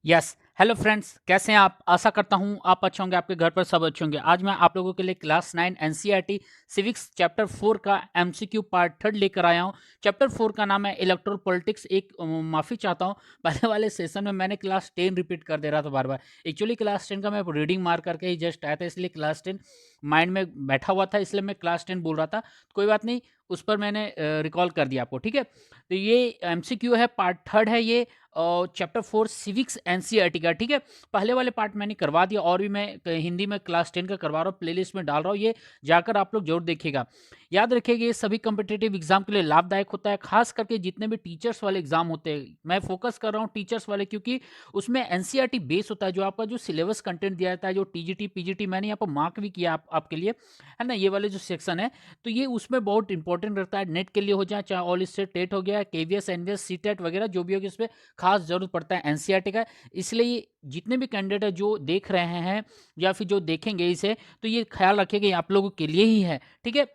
Yes. Hello friends, कैसे हैं आप? आशा करता हूं आप अच्छे होंगे, आपके घर पर सब अच्छे होंगे। आज मैं आप लोगों के लिए क्लास 9 एनसीईआरटी सिविक्स चैप्टर 4 का एमसीक्यू पार्ट थर्ड लेकर आया हूं। चैप्टर 4 का नाम है इलेक्टोरल पॉलिटिक्स। माफ़ी चाहता हूं, पहले वाले सेशन में मैंने क्लास 10 रिपीट कर दे रहा था बार बार। एक्चुअली क्लास 10 का मैं रीडिंग मार करके ही जस्ट आया था, इसलिए क्लास 10 माइंड में बैठा हुआ था, इसलिए मैं क्लास 10 बोल रहा था। कोई बात नहीं, उस पर मैंने रिकॉल कर दिया आपको, ठीक है। तो ये एमसीक्यू है, पार्ट थर्ड है ये, और चैप्टर 4 सिविक्स एनसीईआरटी का, ठीक है। पहले वाले पार्ट मैंने करवा दिया, और भी मैं हिंदी में क्लास 10 का करवा रहा हूँ, प्लेलिस्ट में डाल रहा हूँ, ये जाकर आप लोग जरूर देखिएगा। याद रखिएगा, ये सभी कम्पिटेटिव एग्जाम के लिए लाभदायक होता है, खास करके जितने भी टीचर्स वाले एग्जाम होते हैं। मैं फोकस कर रहा हूँ टीचर्स वाले, क्योंकि उसमें एनसीईआरटी बेस होता है, जो आपका जो सिलेबस कंटेंट दिया जाता है, जो टीजीटी पीजीटी मैंने यहाँ पर मार्क भी किया आपके लिए, है ना, ये वाले जो सेक्शन है, तो ये उसमें बहुत इंपॉर्टेंट रहता है। नेट के लिए हो जाए, चाहे ऑल स्टेट टेट हो गया, केवीएस एनवीएस सीटेट वगैरह जो भी होगी, इस पर खास जरूरत पड़ता है एनसीईआरटी का। इसलिए जितने भी कैंडिडेट है जो देख रहे हैं या फिर जो देखेंगे इसे, तो ये ख्याल रखिए कि आप लोगों के लिए ही है, ठीक है।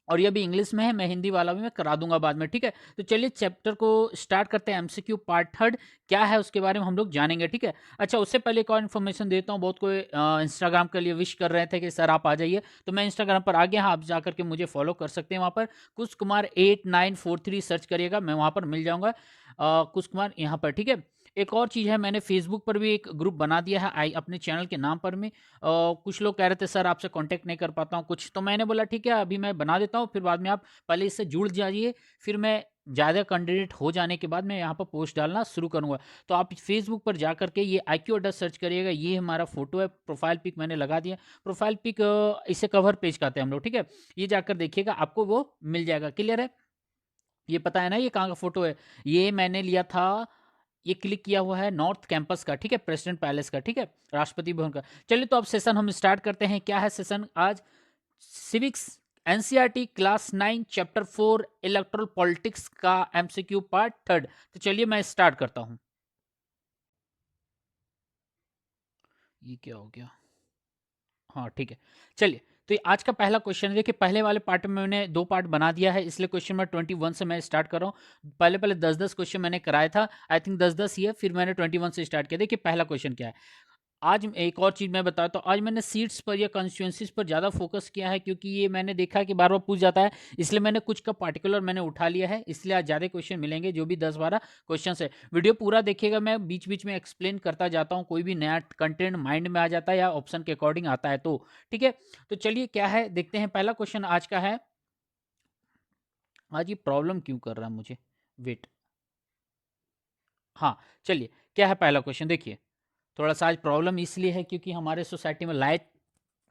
और ये भी इंग्लिश में है, मैं हिंदी वाला भी मैं करा दूंगा बाद में, ठीक है। तो चलिए चैप्टर को स्टार्ट करते हैं। एमसीक्यू पार्ट थर्ड क्या है उसके बारे में हम लोग जानेंगे, ठीक है। अच्छा, उससे पहले एक और इन्फॉर्मेशन देता हूँ। बहुत कोई इंस्टाग्राम के लिए विश कर रहे थे कि सर आप आ जाइए, तो मैं इंस्टाग्राम पर आ गया। हाँ, आप जाकर के मुझे फॉलो कर सकते हैं। वहाँ पर कुश कुमार 8943 सर्च करिएगा, मैं वहाँ पर मिल जाऊँगा। कुश कुमार यहाँ पर, ठीक है। एक और चीज़ है, मैंने फेसबुक पर भी एक ग्रुप बना दिया है आई अपने चैनल के नाम पर में। कुछ लोग कह रहे थे सर आपसे कांटेक्ट नहीं कर पाता हूँ कुछ, तो मैंने बोला ठीक है, अभी मैं बना देता हूँ, फिर बाद में आप पहले इससे जुड़ जाइए, फिर मैं ज़्यादा कैंडिडेट हो जाने के बाद मैं यहाँ पर पोस्ट डालना शुरू करूँगा। तो आप फेसबुक पर जा करके ये IQ अड्डा सर्च करिएगा, ये हमारा फोटो है, प्रोफाइल पिक मैंने लगा दिया। प्रोफाइल पिक इसे कवर पेज कहते हैं हम लोग, ठीक है। ये जाकर देखिएगा, आपको वो मिल जाएगा। क्लियर है? ये पता है ना ये कहाँ का फोटो है? ये मैंने लिया था, ये क्लिक किया हुआ है नॉर्थ कैंपस का, ठीक है, प्रेसिडेंट पैलेस का, ठीक है, राष्ट्रपति भवन का। चलिए तो अब सेशन हम स्टार्ट करते हैं। क्या है सेशन आज? Civics NCERT class 9 chapter 4 electoral politics का एमसीक्यू पार्ट थर्ड। तो चलिए मैं स्टार्ट करता हूं। ये क्या हो गया? हाँ, ठीक है। चलिए, तो ये आज का पहला क्वेश्चन है। देखिए, पहले वाले पार्ट में मैंने 2 पार्ट बना दिया है, इसलिए क्वेश्चन नंबर 21 से मैं स्टार्ट कर रहा हूँ। पहले-पहले 10-10 क्वेश्चन मैंने कराया था, आई थिंक 10-10 ही है, फिर मैंने 21 से स्टार्ट किया। देखिए, पहला क्वेश्चन क्या है? आज एक और चीज़ मैं बताता हूँ, आज मैंने सीट्स पर या कॉन्स्टिट्यूएंसीज़ पर ज़्यादा फ़ोकस किया है, क्योंकि ये मैंने देखा है कि बार-बार पूछ जाता है, इसलिए मैंने कुछ का पार्टिकुलर मैंने उठा लिया है, इसलिए आज ज़्यादा क्वेश्चन मिलेंगे, जो भी 10-12 क्वेश्चंस है। वीडियो पूरा देखिएगा, मैं बीच-बीच में एक्सप्लेन करता जाता हूँ, कोई भी नया कंटेंट माइंड में आ जाता है या ऑप्शन के अकॉर्डिंग आता है तो, ठीक है? तो चलिए क्या है देखते हैं, पहला क्वेश्चन आज का है। आज ये प्रॉब्लम क्यों कर रहा है मुझे? वेट, हाँ, चलिए, क्या है पहला क्वेश्चन देखिए। थोड़ा-सा आज प्रॉब्लम इसलिए है क्योंकि हमारे सोसाइटी में लाइट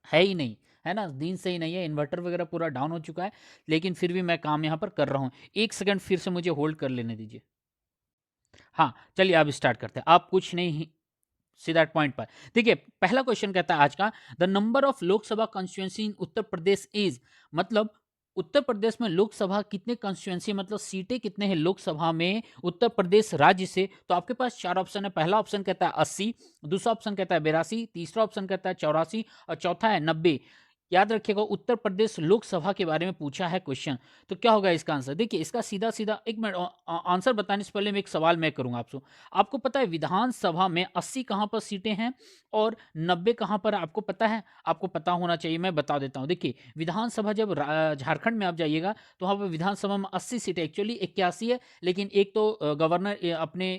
है ही नहीं, है ना? दिन से ही नहीं है, इन्वर्टर वगैरह पूरा डाउन हो चुका है, लेकिन फिर भी मैं काम यहाँ पर कर रहा हूँ। 1 सेकंड फिर से मुझे होल्ड कर लेने दीजिए। हाँ, चलिए अब स्टार्ट करते हैं। आप कुछ नहीं, सीधा पॉइंट पर। देखिए, पहला क्वेश्चन कहता है आज का, the number of Lok Sabha constituency in Uttar Pradesh is, मतलब उत्तर प्रदेश में लोकसभा कितने कॉन्स्टिट्यूएंसी, मतलब सीटें कितने हैं लोकसभा में उत्तर प्रदेश राज्य से? तो आपके पास 4 ऑप्शन है। पहला ऑप्शन कहता है 80, दूसरा ऑप्शन कहता है 82, तीसरा ऑप्शन कहता है 84 और चौथा है 90। याद रखिएगा, उत्तर प्रदेश लोकसभा के बारे में पूछा है क्वेश्चन, तो क्या होगा इसका आंसर? देखिए, इसका सीधा-सीधा 1 मिनट, आंसर बताने से पहले मैं एक सवाल मैं करूँगा आपसे। आपको पता है विधानसभा में 80 कहाँ पर सीटें हैं और 90 कहाँ पर है? आपको पता है? आपको पता होना चाहिए, मैं बता देता हूँ। देखिए, विधानसभा जब झारखंड में आप जाइएगा, तो वहाँ पर विधानसभा में 80 सीटें, एक्चुअली 81 है, लेकिन एक तो गवर्नर अपने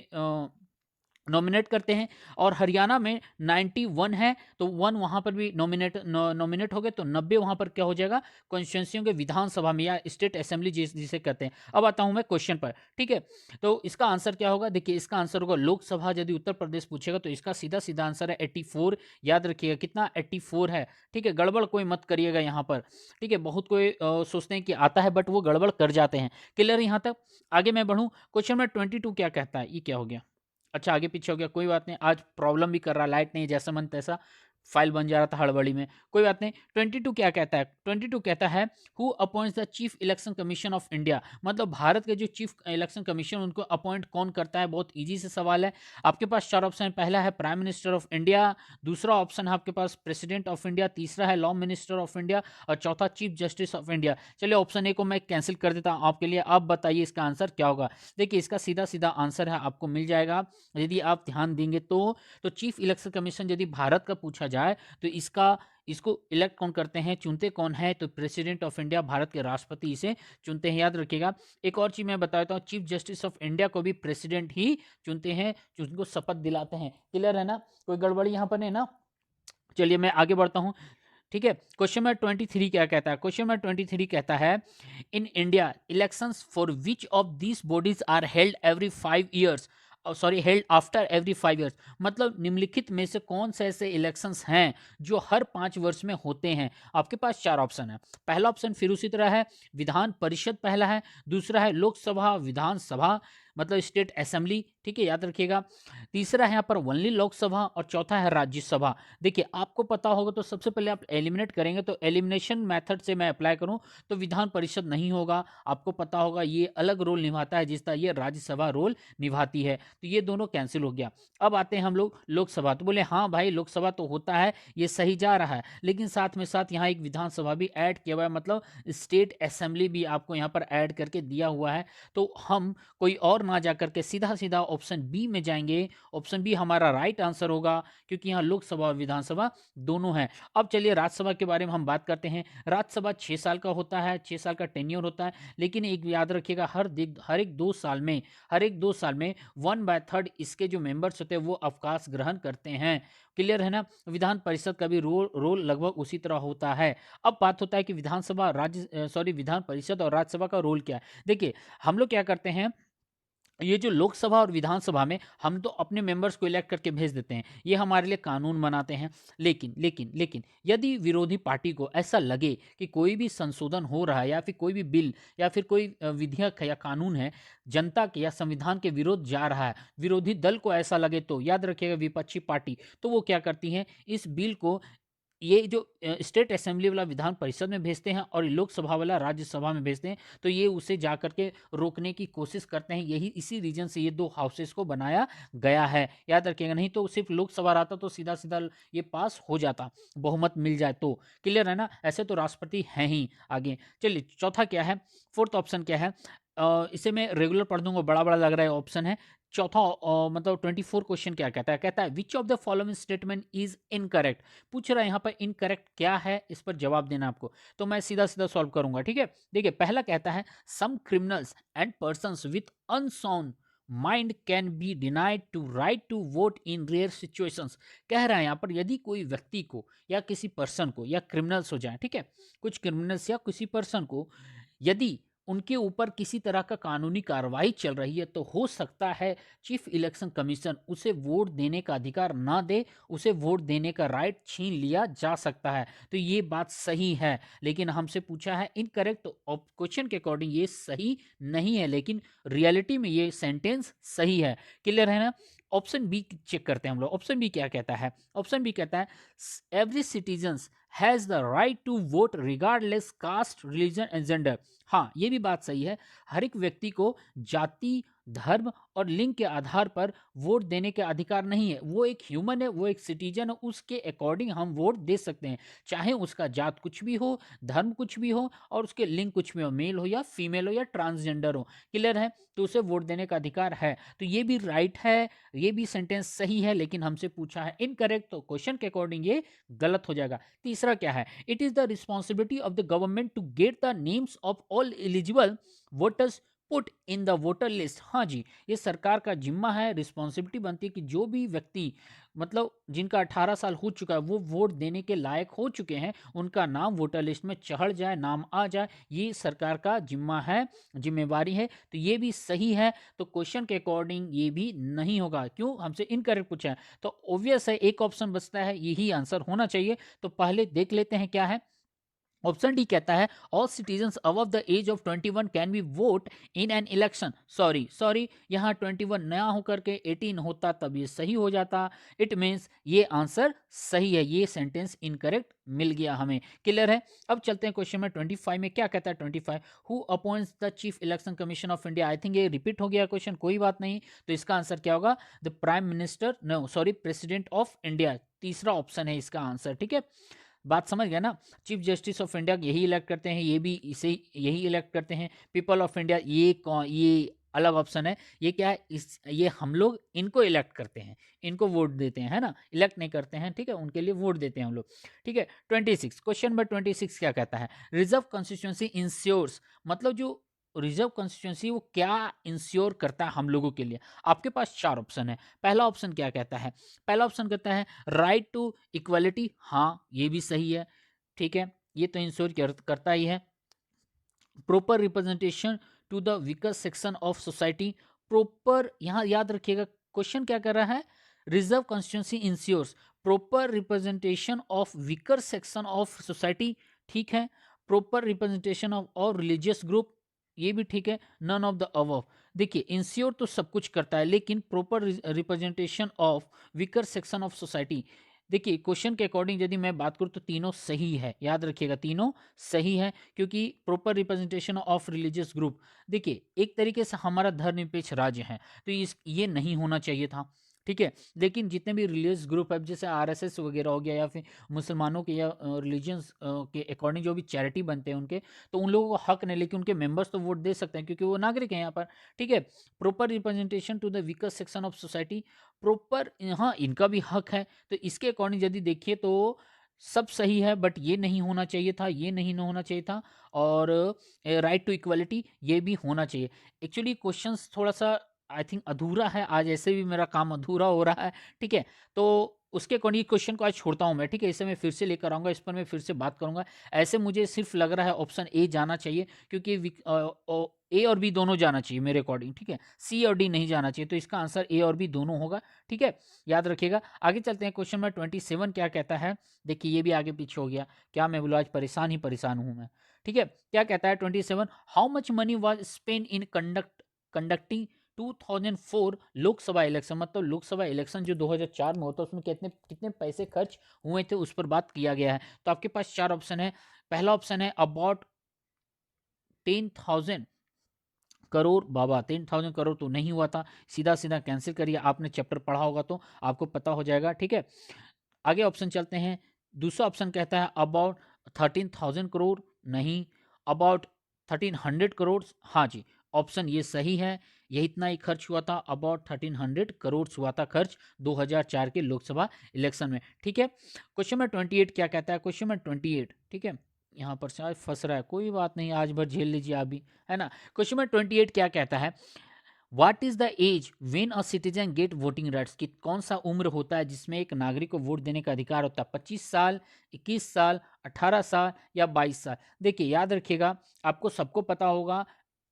नॉमिनेट करते हैं, और हरियाणा में 91 है, तो 1 वहाँ पर भी नॉमिनेट हो गए, तो 90 वहाँ पर क्या हो जाएगा? कॉन्स्टिट्यूएंसियों के विधानसभा में या स्टेट असेंबली जिसे कहते हैं। अब आता हूँ मैं क्वेश्चन पर, ठीक है। तो इसका आंसर क्या होगा? देखिए, इसका आंसर होगा लोकसभा यदि उत्तर प्रदेश पूछेगा, तो इसका सीधा-सीधा आंसर है 84। याद रखिएगा कितना? 84 है, ठीक है। गड़बड़ कोई मत करिएगा यहाँ पर, ठीक है। बहुत कोई सोचते हैं कि आता है, बट वो गड़बड़ कर जाते हैं। क्लियर यहाँ तक? आगे मैं बढ़ूँ, क्वेश्चन नंबर 22 क्या कहता है? ये क्या हो गया? अच्छा, आगे पीछे हो गया, कोई बात नहीं। आज प्रॉब्लम भी कर रहा है, लाइट नहीं, जैसा मन तैसा। फाइल बन जा रहा था हड़बड़ी में, कोई बात नहीं। 22 क्या कहता है? 22 कहता है who appoints the chief election commission of India, मतलब भारत के जो चीफ इलेक्शन कमीशन उनको अपॉइंट कौन करता है? बहुत इजी से सवाल है। आपके पास चार ऑप्शन है, पहला है प्राइम मिनिस्टर ऑफ इंडिया, दूसरा ऑप्शन है आपके पास प्रेसिडेंट ऑफ इंडिया, तीसरा है लॉ मिनिस्टर ऑफ इंडिया और चौथा चीफ जस्टिस ऑफ इंडिया। चलिए ऑप्शन ए को मैं कैंसिल कर देता हूं आपके लिए। आप बताइए इसका आंसर क्या होगा? देखिए इसका सीधा सीधा आंसर है, आपको मिल जाएगा यदि आप ध्यान देंगे तो चीफ इलेक्शन कमीशन यदि भारत का पूछा जाए तो इसको इलेक्ट कौन करते हैं, चुनते कौन है? तो प्रेसिडेंट ऑफ इंडिया, भारत के राष्ट्रपति इसे चुनते हैं, याद रखिएगा। एक और चीज मैं बताता हूँ, चीफ जस्टिस ऑफ इंडिया को भी प्रेसिडेंट ही चुनते हैं, जिनको शपथ दिलाते हैं। क्लियर है ना? कोई गड़बड़ी यहाँ पर नहीं ना? चलिए मैं आगे बढ़ता हूँ। ठीक है, क्वेश्चन नंबर 23 क्या कहता है? क्वेश्चन नंबर 23 कहता है in India elections for which of this bodies are held every 5 years, sorry held after every 5 years, मतलब निम्नलिखित में से कौन से ऐसे इलेक्शंस हैं जो हर 5 वर्ष में होते हैं? आपके पास चार ऑप्शन है। पहला ऑप्शन फिर उसी तरह है, विधान परिषद पहला है, दूसरा है लोकसभा विधानसभा मतलब स्टेट असेंबली, ठीक है याद रखिएगा, तीसरा है यहाँ पर ओनली लोकसभा और चौथा है राज्यसभा। देखिए आपको पता होगा तो सबसे पहले आप एलिमिनेट करेंगे, तो एलिमिनेशन मेथड से मैं अप्लाई करूं तो विधान परिषद नहीं होगा, आपको पता होगा ये अलग रोल निभाता है जिसका ये राज्यसभा रोल निभाती है, तो ये दोनों कैंसिल हो गया। अब आते हैं हम लोग लोकसभा, तो बोले हाँ भाई लोकसभा तो होता है, ये सही जा रहा है, लेकिन साथ में साथ यहाँ एक विधानसभा भी ऐड किया हुआ है, मतलब स्टेट असेंबली भी आपको यहाँ पर ऐड करके दिया हुआ है। तो हम कोई और ना जा करके सीधा सीधा ऑप्शन बी में जाएंगे। ऑप्शन बी हमारा राइट आंसर होगा, क्योंकि यहाँ लोकसभा और विधानसभा दोनों हैं। अब चलिए राज्यसभा के बारे में हम बात करते हैं। राज्यसभा 6 साल का होता है, 6 साल का टेन्योर होता है, लेकिन एक याद रखिएगा हर एक 2 साल में 1/3 इसके जो मेंबर्स होते हैं वो अवकाश ग्रहण करते हैं। क्लियर है ना? विधान परिषद का भी रोल लगभग उसी तरह होता है। अब बात होता है कि विधान परिषद और राज्यसभा का रोल क्या है। देखिए हम लोग क्या करते हैं, ये जो लोकसभा और विधानसभा में हम तो अपने मेंबर्स को इलेक्ट करके भेज देते हैं, ये हमारे लिए कानून बनाते हैं, लेकिन लेकिन लेकिन यदि विरोधी पार्टी को ऐसा लगे कि कोई भी संशोधन हो रहा है या फिर कोई भी बिल या फिर कोई विधेयक है या कानून है जनता के या संविधान के विरोध जा रहा है, विरोधी दल को ऐसा लगे, तो याद रखिएगा विपक्षी पार्टी तो वो क्या करती है, इस बिल को ये जो स्टेट असेंबली वाला विधान परिषद में भेजते हैं और लोकसभा वाला राज्यसभा में भेजते हैं, तो ये उसे जा करके रोकने की कोशिश करते हैं। यही इसी रीजन से ये दो हाउसेस को बनाया गया है, याद रखिएगा। नहीं तो सिर्फ लोकसभा रहता तो सीधा सीधा ये पास हो जाता, बहुमत मिल जाए तो। क्लियर है ना? ऐसे तो राष्ट्रपति हैं ही। आगे चलिए चौथा क्या है, फोर्थ ऑप्शन क्या है? इसे मैं रेगुलर पढ़ दूंगा, बड़ा बड़ा लग रहा है ऑप्शन है। चौथा मतलब 24 क्वेश्चन क्या कहता है? कहता है which of the following statement is incorrect. पूछ रहा है यहाँ पर इनकरेक्ट क्या है, इस पर जवाब देना आपको, तो मैं सीधा सीधा सॉल्व करूंगा। ठीक है, देखिए पहला कहता है some criminals and persons with unsound mind can be denied to right to vote in rare situations. कह रहा है यहाँ पर यदि कोई व्यक्ति को या किसी पर्सन को, या क्रिमिनल्स हो जाए, ठीक है, कुछ क्रिमिनल्स या किसी पर्सन को यदि उनके ऊपर किसी तरह का कानूनी कार्रवाई चल रही है, तो हो सकता है चीफ इलेक्शन कमीशन उसे वोट देने का अधिकार ना दे, उसे वोट देने का राइट छीन लिया जा सकता है। तो ये बात सही है, लेकिन हमसे पूछा है इनकरेक्ट, तो क्वेश्चन के अकॉर्डिंग ये सही नहीं है, लेकिन रियलिटी में ये सेंटेंस सही है। क्लियर है ना? ऑप्शन बी चेक करते हैं हम लोग। ऑप्शन बी क्या कहता है? ऑप्शन बी कहता है every citizens has the right to vote regardless caste religion and gender. हाँ ये भी बात सही है, हर एक व्यक्ति को जाति धर्म और लिंग के आधार पर वोट देने का अधिकार नहीं है। वो एक ह्यूमन है, वो एक सिटीजन है, उसके अकॉर्डिंग हम वोट दे सकते हैं, चाहे उसका जात कुछ भी हो, धर्म कुछ भी हो और उसके लिंग कुछ भी हो, मेल हो या फीमेल हो या ट्रांसजेंडर हो। क्लियर है? तो उसे वोट देने का अधिकार है। तो ये भी राइट है, ये भी सेंटेंस सही है, लेकिन हमसे पूछा है इनकरेक्ट, तो क्वेश्चन के अकॉर्डिंग ये गलत हो जाएगा। तीसरा क्या है? It is the responsibility of the government to get the names of all eligible voters put in the voter list. हाँ जी, ये सरकार का जिम्मा है, रिस्पॉन्सिबिलिटी बनती है कि जो भी व्यक्ति मतलब जिनका 18 साल हो चुका है, वो वोट देने के लायक हो चुके हैं, उनका नाम वोटर लिस्ट में चढ़ जाए, नाम आ जाए, ये सरकार का जिम्मा है, जिम्मेवारी है। तो ये भी सही है, तो क्वेश्चन के अकॉर्डिंग ये भी नहीं होगा। क्यों? हमसे इनकरेक्ट पूछा है, तो ऑब्वियस है एक ऑप्शन बचता है, यही आंसर होना चाहिए। तो पहले देख लेते हैं क्या है। ऑप्शन डी कहता है all citizens above the age of 21 can be vote in an election. Sorry यहाँ 21 नया होकर के 18 होता तब ये सही हो जाता। इट मीन्स ये आंसर सही है, ये सेंटेंस इनकरेक्ट मिल गया हमें। क्लियर है। अब चलते हैं क्वेश्चन में 25 में क्या कहता है। 25 who appoints the chief election commission of India. I think ये रिपीट हो गया क्वेश्चन, कोई बात नहीं। तो इसका आंसर क्या होगा, the prime minister, no sorry, president of India. तीसरा ऑप्शन है इसका आंसर। ठीक है, बात समझ गया ना। चीफ जस्टिस ऑफ इंडिया यही इलेक्ट करते हैं, ये भी इसे यही इलेक्ट करते हैं। पीपल ऑफ इंडिया ये अलग ऑप्शन है। ये क्या है, ये हम लोग इनको इलेक्ट करते हैं, इनको वोट देते हैं, है ना, इलेक्ट नहीं करते हैं। ठीक है, उनके लिए वोट देते हैं हम लोग। ठीक है, 26 क्वेश्चन नंबर 26 क्या कहता है। रिजर्व कॉन्स्टिट्यूंसी इंश्योर्स, मतलब जो रिजर्व कॉन्स्टिट्यूंसी वो क्या इंश्योर करता है हम लोगों के लिए। आपके पास चार ऑप्शन है। पहला ऑप्शन क्या कहता है, पहला ऑप्शन कहता है राइट टू इक्वलिटी। हाँ, ये भी सही है। ठीक है, ये तो इंश्योर करता ही है। Proper representation to the weaker section of society. Proper, यहां याद रखिएगा क्वेश्चन क्या कर रहा है, reserve constituency ensures proper representation of weaker section of society. ठीक है, प्रॉपर रिप्रेजेंटेशन ऑफ और रिलीजियस ग्रुप, ये भी ठीक है। None of the above. देखिए, इंश्योर तो सब कुछ करता है, लेकिन proper representation of weaker section of society, देखिए क्वेश्चन के अकॉर्डिंग यदि मैं बात करूं तो तीनों सही है। याद रखिएगा तीनों सही है, क्योंकि proper representation of religious group, देखिए एक तरीके से हमारा धर्मनिरपेक्ष राज्य है, तो ये नहीं होना चाहिए था। ठीक है, लेकिन जितने भी रिलीजियस ग्रुप है, जैसे आरएसएस वगैरह हो गया, या फिर मुसलमानों के या रिलीजन्स के अकॉर्डिंग जो भी चैरिटी बनते हैं उनके, तो उन लोगों को हक नहीं, लेकिन उनके मेंबर्स तो वोट दे सकते हैं क्योंकि वो नागरिक हैं यहाँ पर। ठीक है, proper representation to the weaker section of society, proper, हाँ इनका भी हक है। तो इसके अकॉर्डिंग यदि देखिए तो सब सही है, बट ये नहीं होना चाहिए था, ये नहीं होना चाहिए था। और राइट टू इक्वलिटी ये भी होना चाहिए। एक्चुअली क्वेश्चंस थोड़ा सा आई थिंक अधूरा है, आज ऐसे भी मेरा काम अधूरा हो रहा है। ठीक है, तो उसके अकॉर्डिंग क्वेश्चन को आज छोड़ता हूँ मैं। ठीक है, इसे मैं फिर से लेकर आऊँगा, इस पर मैं फिर से बात करूँगा। ऐसे मुझे सिर्फ लग रहा है ऑप्शन ए जाना चाहिए, क्योंकि ए और बी दोनों जाना चाहिए मेरे अकॉर्डिंग। ठीक है, सी और डी नहीं जाना चाहिए, तो इसका आंसर ए और बी दोनों होगा। ठीक है, याद रखिएगा। आगे चलते हैं, क्वेश्चन नंबर 27 क्या कहता है। देखिए ये भी आगे पीछे हो गया, क्या मैं बोलूँ, आज परेशान ही परेशान हूँ मैं। ठीक है, क्या कहता है 27, how much money was spend in conducting 2004 Lok Sabha election, मतलब लोकसभा इलेक्शन जो 2004 में होता है उसमें कितने कितने पैसे खर्च हुए थे, उस पर बात किया गया है। तो आपके पास चार ऑप्शन है। पहला ऑप्शन है अबाउट 10,000 करोड़। बाबा 10,000 करोड़ तो नहीं हुआ था, सीधा सीधा कैंसिल करिए, आपने चैप्टर पढ़ा होगा तो आपको पता हो जाएगा। ठीक है, आगे ऑप्शन चलते हैं। दूसरा ऑप्शन कहता है अबाउट 13,000 करोड़, नहीं। अबाउट 1300 करोड़, हाँ जी, ऑप्शन ये सही है, ये इतना ही खर्च हुआ था, अबाउट 1300 करोड़ हुआ था खर्च 2004 के लोकसभा इलेक्शन में। ठीक है, क्वेश्चन नंबर 28 क्या कहता है। क्वेश्चन नंबर 28, ठीक है, यहाँ पर शायद फंस रहा है, कोई बात नहीं, आज भर झेल लीजिए आप भी, है ना। क्वेश्चन नंबर 28 क्या कहता है, what is the age when a citizen get voting rights, कि कौन सा उम्र होता है जिसमें एक नागरिक को वोट देने का अधिकार होता है। 25 साल, 21 साल, 18 साल या 22 साल। देखिए याद रखिएगा, आपको सबको पता होगा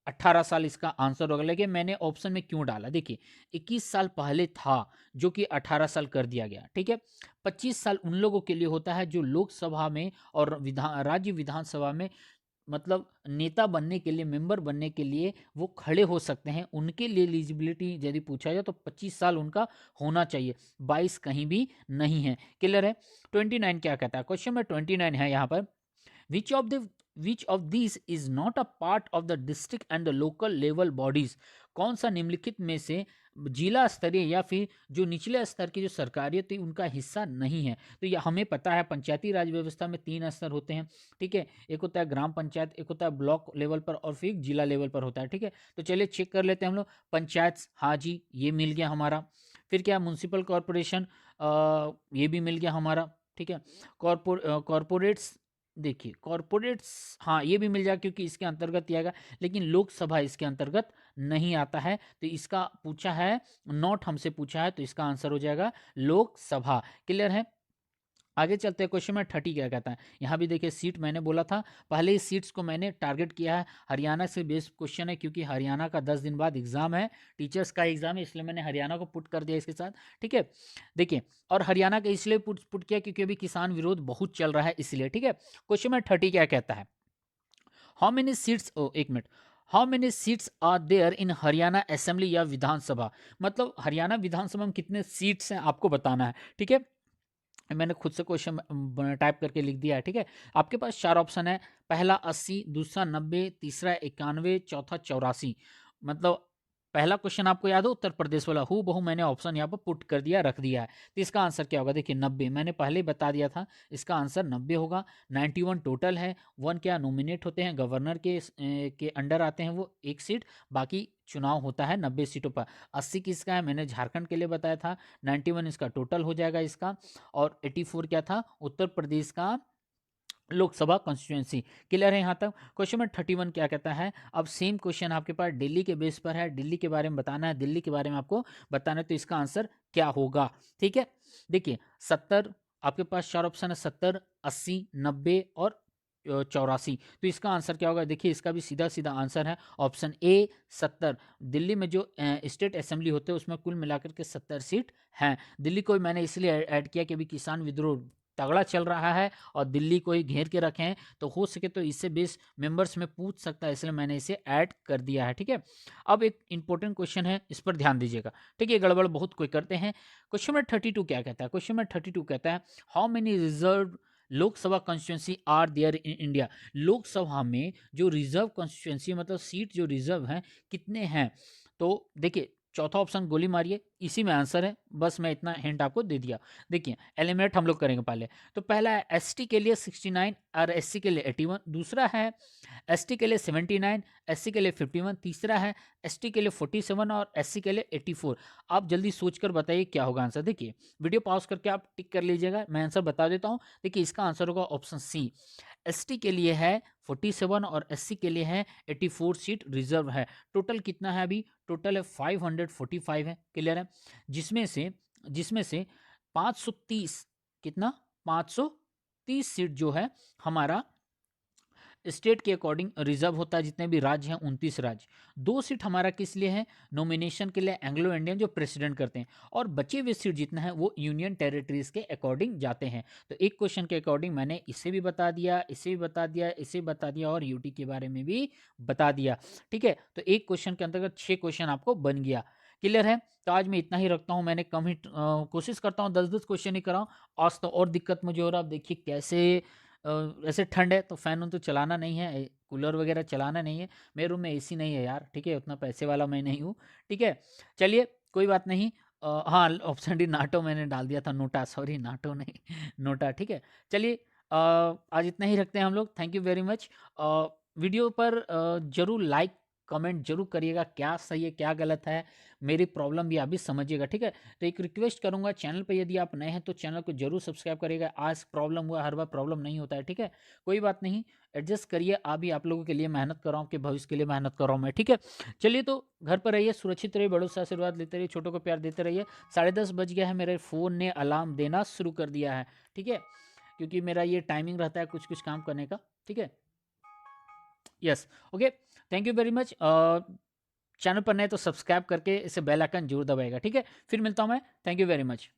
18 साल इसका आंसर होगा, लेकिन मैंने ऑप्शन में क्यों डाला, देखिए 21 साल पहले था जो कि 18 साल कर दिया गया। ठीक है, 25 साल उन लोगों के लिए होता है जो लोकसभा में और राज्य विधानसभा में, मतलब नेता बनने के लिए, मेंबर बनने के लिए वो खड़े हो सकते हैं, उनके लिए एलिजिबिलिटी यदि पूछा जाए तो 25 साल उनका होना चाहिए, 22 कहीं भी नहीं है। क्लियर है। 29 क्या कहता है, क्वेश्चन में 29 है यहाँ पर, which of the which of these is not a part of the district and the local level bodies, कौन सा निम्नलिखित में से जिला स्तरीय या फिर जो निचले स्तर की जो सरकारियत थी उनका हिस्सा नहीं है। तो ये हमें पता है, पंचायती राज व्यवस्था में 3 स्तर होते हैं। ठीक है, एक होता है ग्राम पंचायत, एक होता है ब्लॉक लेवल पर, और फिर जिला लेवल पर होता है। ठीक है, तो चलिए चेक कर लेते हैं हम लोग। पंचायत, हाँ जी ये मिल गया हमारा। फिर क्या, म्यूनसिपल कॉरपोरेशन, ये भी मिल गया हमारा। ठीक है, कॉरपोरेट्स, देखिए कॉरपोरेट्स, हाँ ये भी मिल जाएगा क्योंकि इसके अंतर्गत ही आएगा, लेकिन लोकसभा इसके अंतर्गत नहीं आता है। तो इसका पूछा है, नॉट हमसे पूछा है, तो इसका आंसर हो जाएगा लोकसभा। क्लियर है। आगे चलते हैं, क्वेश्चन नंबर 30 क्या कहता है। यहाँ भी देखिए सीट मैंने बोला था, पहले ही सीट्स को मैंने टारगेट किया है। हरियाणा से बेस्ड क्वेश्चन है, क्योंकि हरियाणा का 10 दिन बाद एग्जाम है, टीचर्स का एग्जाम है, इसलिए मैंने हरियाणा को पुट कर दिया इसके साथ। ठीक है, देखिए, और हरियाणा का इसलिए पुट किया क्योंकि अभी किसान विरोध बहुत चल रहा है, इसलिए। ठीक है, क्वेश्चन नंबर 30 क्या कहता है, हाउ मेनी सीट्स, एक मिनट, how many seats are there in Haryana assembly या विधानसभा। मतलब हरियाणा विधानसभा में कितने सीट्स हैं आपको बताना है। ठीक है, मैंने खुद से क्वेश्चन टाइप करके लिख दिया है। ठीक है, आपके पास 4 ऑप्शन है, पहला 80, दूसरा 90, तीसरा 91, चौथा 84। मतलब पहला क्वेश्चन आपको याद हो उत्तर प्रदेश वाला, हु बहु मैंने ऑप्शन यहाँ पर पुट कर दिया, रख दिया है। तो इसका आंसर क्या होगा, देखिए 90, मैंने पहले ही बता दिया था, इसका आंसर 90 होगा। 91 टोटल है, 1 क्या नॉमिनेट होते हैं, गवर्नर के अंडर आते हैं वो 1 सीट, बाकी चुनाव होता है 90 सीटों पर। 80 किसका है, मैंने झारखंड के लिए बताया था। 91 इसका टोटल हो जाएगा इसका, और 84 क्या था, उत्तर प्रदेश का लोकसभा कॉन्स्टिट्यूएंसी। क्लियर है यहाँ तक। क्वेश्चन नंबर 31 क्या कहता है, अब सेम क्वेश्चन आपके पास दिल्ली के बेस पर है, दिल्ली के बारे में बताना है, दिल्ली के बारे में आपको बताना है, तो इसका आंसर क्या होगा। ठीक है, देखिए 70, आपके पास 4 ऑप्शन है, 70, 80, 90 और 84। तो इसका आंसर क्या होगा, देखिए इसका भी सीधा सीधा आंसर है ऑप्शन ए 70। दिल्ली में जो स्टेट असेंबली होते हैं उसमें कुल मिलाकर के 70 सीट हैं। दिल्ली को मैंने इसलिए ऐड किया कि अभी किसान विद्रोह तगड़ा चल रहा है और दिल्ली को ही घेर के रखे हैं, तो हो सके तो इससे बेस मेंबर्स में पूछ सकता है, इसलिए मैंने इसे ऐड कर दिया है। ठीक है, अब एक इंपॉर्टेंट क्वेश्चन है, इस पर ध्यान दीजिएगा। ठीक है, गड़बड़ बहुत कोई करते हैं। क्वेश्चन नंबर 32 क्या कहता है, क्वेश्चन नंबर 32 कहता है, how many reserve Lok Sabha constituency are there in India. Lok Sabha में जो रिजर्व कॉन्स्टिट्यूंसी मतलब सीट जो रिजर्व हैं कितने हैं। तो देखिए चौथा ऑप्शन गोली मारिए, इसी में आंसर है, बस मैं इतना हिंट आपको दे दिया। देखिए एलिमिनेट हम लोग करेंगे पहले, तो पहला है एसटी के लिए 69 और एससी के लिए 81, दूसरा है एसटी के लिए 79, एससी के लिए 51, तीसरा है एसटी के लिए 47 और एससी के लिए 84। आप जल्दी सोचकर बताइए क्या होगा आंसर। देखिए वीडियो पॉज करके आप टिक कर लीजिएगा, मैं आंसर बता देता हूँ। देखिए इसका आंसर होगा ऑप्शन सी, एसटी के लिए है 47 और एससी के लिए है 84 सीट रिजर्व है। टोटल कितना है अभी, टोटल है 545 है। क्लियर है, जिसमें से 530, कितना 530 सीट जो है हमारा स्टेट के अकॉर्डिंग रिजर्व होता है, जितने भी राज्य हैं 29 राज्य। 2 सीट हमारा किस लिए है, नॉमिनेशन के लिए, एंग्लो इंडियन जो प्रेसिडेंट करते हैं, और बचे हुए सीट जितना है वो यूनियन टेरिटरीज के अकॉर्डिंग जाते हैं। तो एक क्वेश्चन के अकॉर्डिंग मैंने इसे भी बता दिया, इसे भी बता दिया, इसे बता दिया और यूटी के बारे में भी बता दिया। ठीक है, तो एक क्वेश्चन के अंतर्गत 6 क्वेश्चन आपको बन गया। क्लियर है, तो आज मैं इतना ही रखता हूँ, मैंने कम ही कोशिश करता हूँ 10-10 क्वेश्चन ही कराऊँ। आज तो और दिक्कत मुझे हो रहा है, आप देखिए कैसे ऐसे ठंड है तो फैन तो चलाना नहीं है, कूलर वगैरह चलाना नहीं है, मेरे रूम में एसी नहीं है यार। ठीक है, उतना पैसे वाला मैं नहीं हूँ। ठीक है, चलिए कोई बात नहीं। हाँ ऑप्शन डी नाटो मैंने डाल दिया था, नोटा, सॉरी नाटो नहीं नोटा। ठीक है, चलिए आज इतना ही रखते हैं हम लोग। Thank you very much. Video पर जरूर लाइक कमेंट जरूर करिएगा, क्या सही है क्या गलत है, मेरी प्रॉब्लम भी आप भी समझिएगा। ठीक है, तो एक रिक्वेस्ट करूंगा, चैनल पे यदि आप नए हैं तो चैनल को जरूर सब्सक्राइब करिएगा। आज प्रॉब्लम हुआ, हर बार प्रॉब्लम नहीं होता है। ठीक है, कोई बात नहीं, एडजस्ट करिए। आप लोगों के लिए मेहनत कर रहा हूँ, आपके भविष्य के लिए मेहनत कर रहा हूँ मैं। ठीक है, चलिए तो घर पर रहिए, सुरक्षित रहिए, बड़ों से आशीर्वाद लेते रहिए, छोटों को प्यार देते रहिए। 10:30 बज गया है, मेरे फ़ोन ने अलार्म देना शुरू कर दिया है। ठीक है, क्योंकि मेरा ये टाइमिंग रहता है कुछ कुछ काम करने का। ठीक है, yes, okay, thank you very much. Channel पर नए तो सब्सक्राइब करके इसे बेल आइकन जरूर दबाएगा। ठीक है, फिर मिलता हूँ मैं, थैंक यू वेरी मच।